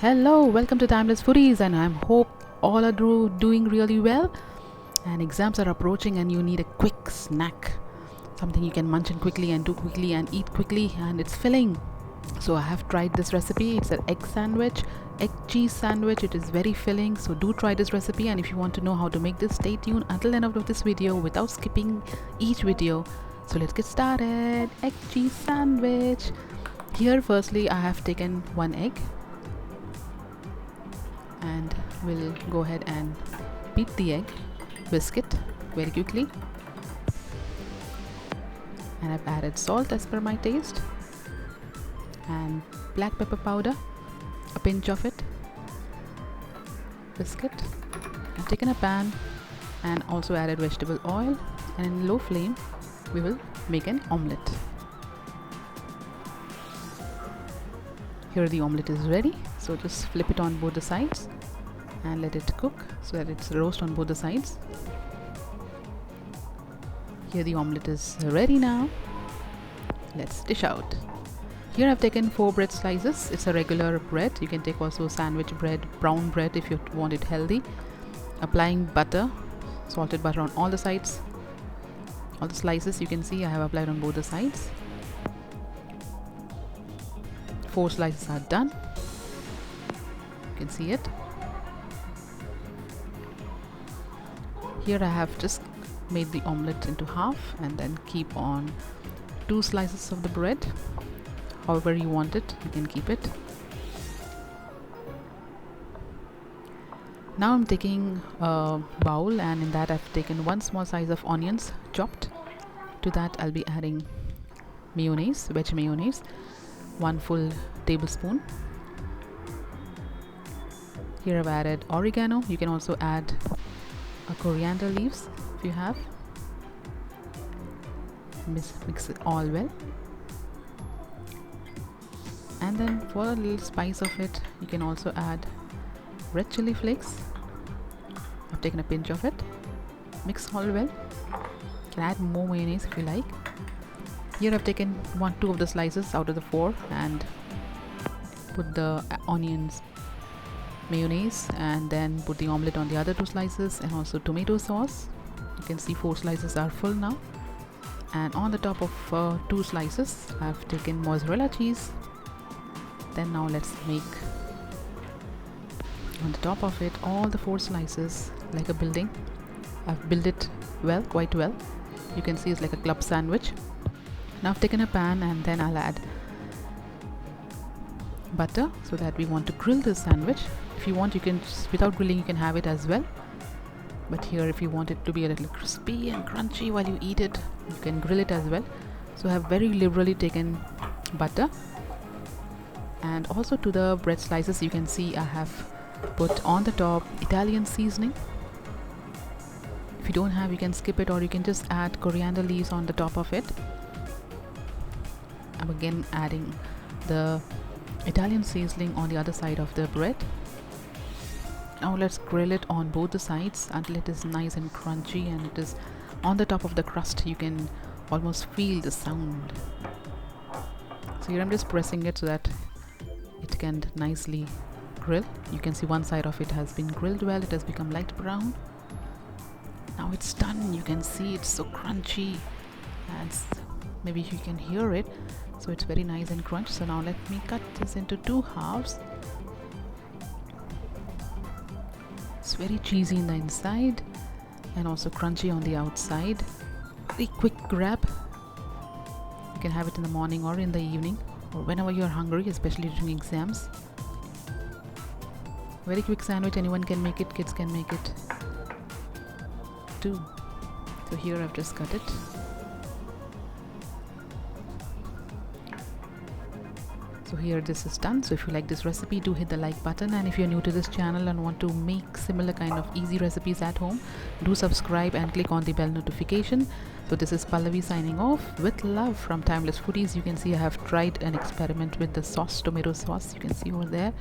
Hello, welcome to Timeless Foodies, and I hope all are doing really well. And exams are approaching, and you need a quick snack, something you can munch in quickly and do quickly and eat quickly, and it's filling. So I have tried this recipe. It's an egg cheese sandwich. It is very filling, so do try this recipe. And if you want to know how to make this, stay tuned until the end of this video without skipping each video. So let's get started. Egg cheese sandwich. Here firstly I have taken one egg, and we'll go ahead and beat the egg, whisk it very quickly, and I've added salt as per my taste, and black pepper powder, a pinch of it, whisk it. I've taken a pan and also added vegetable oil, and in low flame we will make an omelette. Here the omelette is ready, so just flip it on both the sides and let it cook so that it's roast on both the sides. Here the omelette is ready now. Let's dish out. Here I've taken 4 bread slices. It's a regular bread. You can take also sandwich bread, brown bread if you want it healthy. Applying butter, salted butter on all the sides. All the slices you can see I have applied on both the sides. 4 slices are done. You can see it. Here I have just made the omelette into half and then keep on 2 slices of the bread. However you want it, you can keep it. Now I'm taking a bowl, and in that I've taken 1 small size of onions chopped. To that I'll be adding mayonnaise, veg mayonnaise, 1 full tablespoon. Here I've added oregano. You can also add a coriander leaves if you have. Mix it all well, and then for a little spice of it you can also add red chili flakes. I've taken a pinch of it. Mix all well. You can add more mayonnaise if you like. Here I've taken 2 of the slices out of the 4 and put the onions, mayonnaise, and then put the omelette on the other 2 slices, and also tomato sauce. You can see 4 slices are full now, and on the top of 2 slices I've taken mozzarella cheese. Then now let's make on the top of it all the 4 slices like a building. I've built it well, quite well. You can see it's like a club sandwich. Now I've taken a pan, and then I'll add butter so that we want to grill this sandwich. If you want, you can without grilling you can have it as well, but here if you want it to be a little crispy and crunchy while you eat it, you can grill it as well. So I have very liberally taken butter, and also to the bread slices you can see I have put on the top Italian seasoning. If you don't have, you can skip it, or you can just add coriander leaves on the top of it. I'm again adding the Italian seasoning on the other side of the bread. Now let's grill it on both the sides until it is nice and crunchy, and it is on the top of the crust. You can almost feel the sound. So here I'm just pressing it so that it can nicely grill. You can see one side of it has been grilled well. It has become light brown. Now it's done. You can see it's so crunchy, and maybe you can hear it. So it's very nice and crunchy. So now let me cut this into 2 halves. It's very cheesy in the inside and also crunchy on the outside. Very quick grab. You can have it in the morning or in the evening, or whenever you're hungry, especially during exams. Very quick sandwich. Anyone can make it. Kids can make it too. So here I've just cut it. So here this is done. So if you like this recipe, do hit the like button, and if you're new to this channel and want to make similar kind of easy recipes at home, do subscribe and click on the bell notification. So this is Pallavi signing off with love from Timeless Foodies. You can see I have tried an experiment with the sauce, tomato sauce. You can see over there.